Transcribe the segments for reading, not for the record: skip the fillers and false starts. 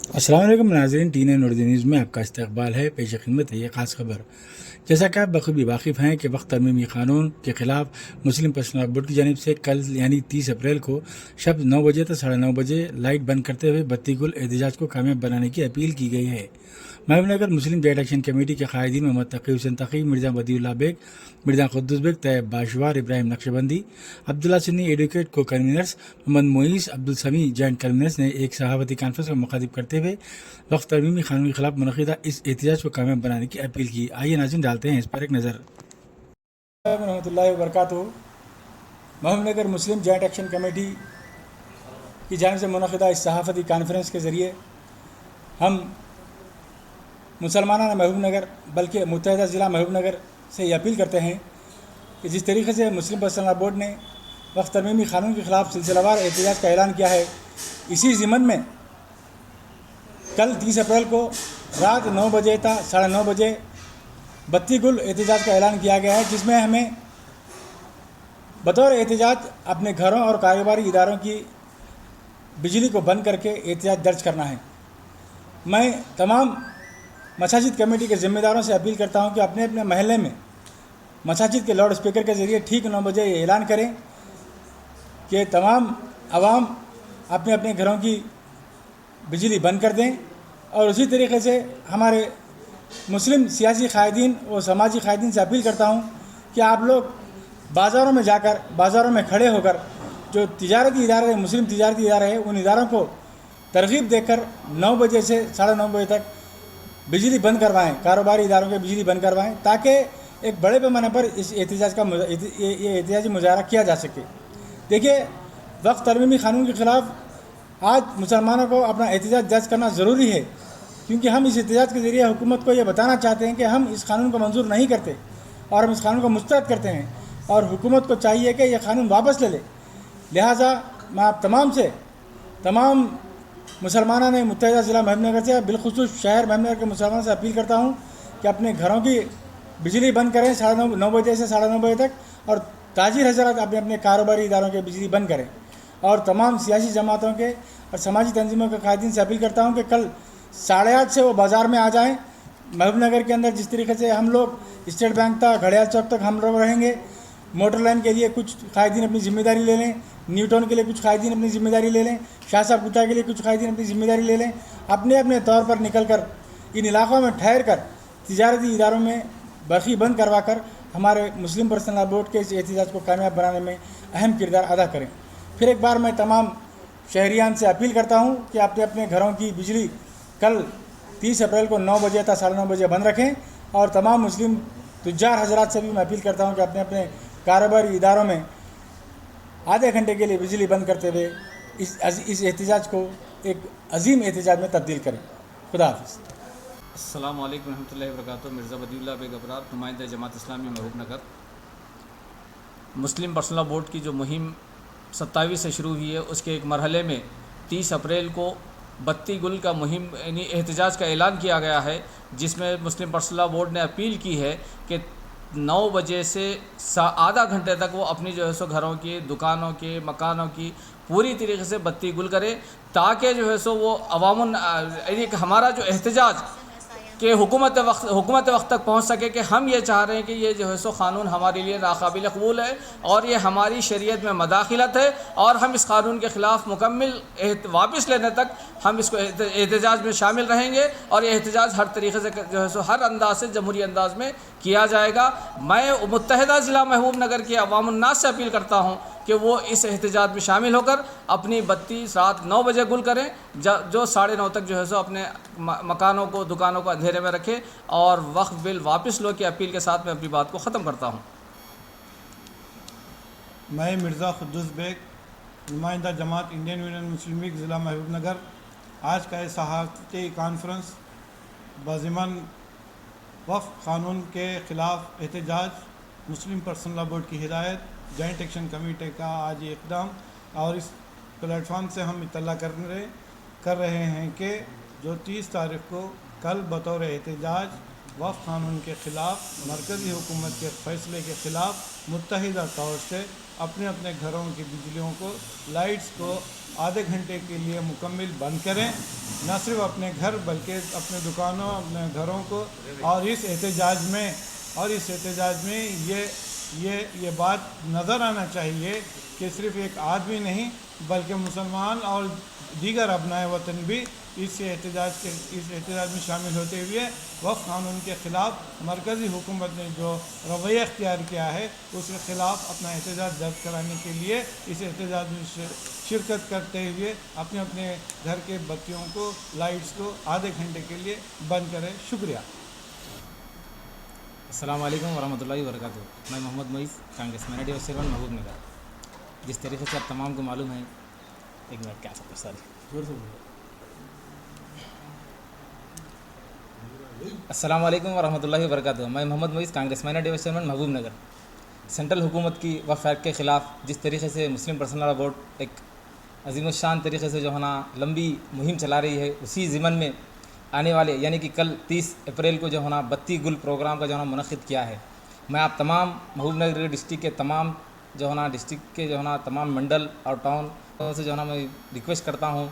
السلام علیکم ناظرین، ٹی این اردو نیوز میں آپ کا استقبال ہے۔ پیش خدمت ہے یہ خاص خبر۔ جیسا کہ آپ بخوبی واقف ہیں کہ وقت ترمیمی قانون کے خلاف مسلم پرسنل بورڈ کی جانب سے کل یعنی 30 اپریل کو شب 9 بجے تا 9:30 بجے لائٹ بند کرتے ہوئے بتی گل احتجاج کو کامیاب بنانے کی اپیل کی گئی ہے۔ محبوب نگر مسلم جوائنٹ ایکشن کمیٹی کے قائدین محمد تقی حسین تقی، مرزا بدی اللہ بیگ، مرزا قدوس بیگ، طیب باشوار، ابراہیم نقشبندی، عبداللہ سنی ایڈوکیٹ کو کنوینرز، محمد معیز، عبدالسمیع جوائنٹ کنوینرز نے ایک صحافتی کانفرنس کو مخاطب کرتے ہوئے وقت ترمیمی قانون کے خلاف منعقدہ اس احتجاج کو کامیاب بنانے کی اپیل کی۔ آئیے ناظرین ڈالتے ہیں اس پر ایک نظر۔ ورحمۃ اللہ وبرکاتہ۔ محبوب نگر مسلم جوائنٹ ایکشن کمیٹی کی جانب سے منعقدہ اس صحافتی کانفرنس کے ذریعے ہم مسلمانان محبوب نگر بلکہ متحدہ ضلع محبوب نگر سے یہ اپیل کرتے ہیں کہ جس طریقے سے مسلم پرسنل بورڈ نے وقت ترمیمی قانون کے خلاف سلسلہ وار احتجاج کا اعلان کیا ہے، اسی ضمن میں کل 30 اپریل کو رات 9 بجے تا 9:30 بجے بتی گل احتجاج کا اعلان کیا گیا ہے، جس میں ہمیں بطور احتجاج اپنے گھروں اور کاروباری اداروں کی بجلی کو بند کر کے احتجاج درج کرنا ہے۔ میں تمام مساجد کمیٹی کے ذمہ داروں سے اپیل کرتا ہوں کہ اپنے اپنے محلے میں مساجد کے لاؤڈ اسپیکر کے ذریعے ٹھیک 9 بجے یہ اعلان کریں کہ تمام عوام اپنے اپنے گھروں کی بجلی بند کر دیں، اور اسی طریقے سے ہمارے مسلم سیاسی قائدین اور سماجی قائدین سے اپیل کرتا ہوں کہ آپ لوگ بازاروں میں جا کر، بازاروں میں کھڑے ہو کر جو تجارتی ادارے، مسلم تجارتی ادارے ہیں، ان اداروں کو ترغیب دے کر 9 بجے سے 9:30 بجے تک بجلی بند کروائیں، کاروباری اداروں کے بجلی بند کروائیں، تاکہ ایک بڑے پیمانے پر اس احتجاج کا یہ احتجاجی مظاہرہ کیا جا سکے۔ دیکھیے، وقت ترمیمی قانون کے خلاف آج مسلمانوں کو اپنا احتجاج درج کرنا ضروری ہے، کیونکہ ہم اس احتجاج کے ذریعے حکومت کو یہ بتانا چاہتے ہیں کہ ہم اس قانون کو منظور نہیں کرتے اور ہم اس قانون کو مسترد کرتے ہیں، اور حکومت کو چاہیے کہ یہ قانون واپس لے لے۔ لہٰذا میں آپ تمام مسلمانوں نے متحدہ ضلع محبوب نگر سے، بالخصوص شہر محبوب نگر کے مسلمانوں سے اپیل کرتا ہوں کہ اپنے گھروں کی بجلی بند کریں 9:30 بجے سے 9:30 بجے تک، اور تاجر حضرات اپنے کاروباری اداروں کے بجلی بند کریں، اور تمام سیاسی جماعتوں کے اور سماجی تنظیموں کے قائدین سے اپیل کرتا ہوں کہ کل 8:30 سے وہ بازار میں آ جائیں۔ محبوب نگر کے اندر جس طریقے سے ہم لوگ اسٹیٹ بینک تک، گھڑیال چوک تک ہم لوگ رہیں گے، موٹر لائن کے لیے کچھ قائدین اپنی ذمہ داری لے لیں، نیو ٹاؤن کے لیے کچھ قائدین اپنی ذمہ داری لے لیں، شاہ صاحب گٹا کے لیے کچھ قائدین اپنی ذمہ داری لے لیں، اپنے طور پر نکل کر ان علاقوں میں ٹھہر کر تجارتی اداروں میں برقی بند کروا کر ہمارے مسلم پرسنل بورڈ کے اس احتجاج کو کامیاب بنانے میں اہم کردار ادا کریں۔ پھر ایک بار میں تمام شہریان سے اپیل کرتا ہوں کہ اپنے گھروں کی بجلی کل 30 اپریل کو 9 بجے تا 9:30 بجے بند رکھیں، اور تمام مسلم تجار حضرات سے بھی میں اپیل کرتا ہوں کہ اپنے کاروباری اداروں میں آدھے گھنٹے کے لیے بجلی بند کرتے ہوئے اس احتجاج کو ایک عظیم احتجاج میں تبدیل کریں۔ خدا حافظ۔ السلام علیکم ورحمۃ اللہ وبرکاتہ۔ مرزا بدی اللہ بیگ ابرار، نمائندہ جماعت اسلامی محبوب نگر۔ مسلم پرسنل بورڈ کی جو مہم 27 سے شروع ہوئی ہے، اس کے ایک مرحلے میں 30 اپریل کو بتی گل کا مہم یعنی احتجاج کا اعلان کیا گیا ہے، جس میں مسلم پرسنل بورڈ نے اپیل کی ہے کہ 9 بجے سے آدھا گھنٹے تک وہ اپنی جو ہے سو گھروں کی، دکانوں کے، مکانوں کی پوری طریقے سے بتی گل کرے، تاکہ جو ہے سو وہ عوام ہمارا جو احتجاج کہ حکومت وقت تک پہنچ سکے، کہ ہم یہ چاہ رہے ہیں کہ یہ جو ہے سو قانون ہمارے لیے ناقابل قبول ہے اور یہ ہماری شریعت میں مداخلت ہے، اور ہم اس قانون کے خلاف مکمل واپس لینے تک ہم اس کو احتجاج میں شامل رہیں گے، اور یہ احتجاج ہر طریقے سے جو ہے سو ہر انداز سے جمہوری انداز میں کیا جائے گا۔ میں متحدہ ضلع محبوب نگر کے عوام الناس سے اپیل کرتا ہوں کہ وہ اس احتجاج میں شامل ہو کر اپنی بتی رات 9 بجے گل کریں، جو 9:30 تک جو ہے سو اپنے مکانوں کو، دکانوں کو اندھیرے میں رکھے، اور وقت بل واپس لو کی اپیل کے ساتھ میں اپنی بات کو ختم کرتا ہوں۔ میں مرزا قدوس بیگ، نمائندہ جماعت انڈین یونین مسلم لیگ ضلع محبوب نگر، آج کا یہ صحافتی کانفرنس بضمن وقف قانون کے خلاف احتجاج، مسلم پرسنل بورڈ کی ہدایت، جوائنٹ ایکشن کمیٹی کا آج یہ اقدام، اور اس پلیٹ فارم سے ہم اطلاع کر رہے ہیں کہ جو 30 تاریخ کو کل بطور احتجاج وقف قانون کے خلاف، مرکزی حکومت کے فیصلے کے خلاف متحدہ طور سے اپنے گھروں کی بجلیوں کو، لائٹس کو آدھے گھنٹے کے لیے مکمل بند کریں، نہ صرف اپنے گھر بلکہ اپنے دکانوں اپنے گھروں کو اور اس احتجاج میں یہ بات نظر آنا چاہیے کہ صرف ایک آدمی نہیں بلکہ مسلمان اور دیگر ابنائے وطن بھی اس احتجاج میں شامل ہوتے ہوئے وقف قانون کے خلاف مرکزی حکومت نے جو رویہ اختیار کیا ہے اس کے خلاف اپنا احتجاج درج کرانے کے لیے اس احتجاج میں شرکت کرتے ہوئے اپنے اپنے گھر کے بتیوں کو لائٹس کو آدھے گھنٹے کے لیے بند کریں. شکریہ. السلام علیکم ورحمۃ اللہ وبرکاتہ. میں محمد معیز کانگریس مینیٹو سیون محبوب نگر. جس طریقے سے آپ تمام کو معلوم ہے ایک منٹ کیا سکتے ساری السلام علیکم ورحمۃ اللہ وبرکاتہ. میں محمد معیز کانگریس مینیٹو سیون محبوب نگر. سینٹرل حکومت کی وقف ایکٹ کے خلاف جس طریقے سے مسلم پرسنل لاء بورڈ ایک عظیم الشان طریقے سے جو ہے نا لمبی مہم چلا رہی ہے، اسی ضمن میں آنے والے یعنی کہ کل 30 اپریل کو جو ہے نا بتی گل پروگرام کا جو ہے نا منعقد کیا ہے. میں آپ تمام محبوب نگر ڈسٹرکٹ کے تمام جو ہے نا ڈسٹرکٹ کے جو ہے نا تمام منڈل اور ٹاؤن سے جو ہے نا میں ریکویسٹ کرتا ہوں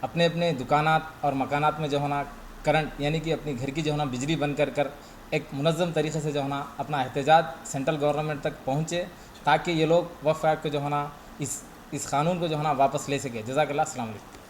اپنے اپنے دکانات اور مکانات میں جو ہے نا کرنٹ یعنی کہ اپنی گھر کی جو ہے نا بجلی بند کر ایک منظم طریقے سے جو ہے نا اپنا احتجاج سینٹرل گورنمنٹ تک پہنچے تاکہ یہ لوگ وقف ایکٹ کو جو ہے نا اس قانون کو جو ہے نا واپس لے سکے. جزاک اللہ. السلام علیکم.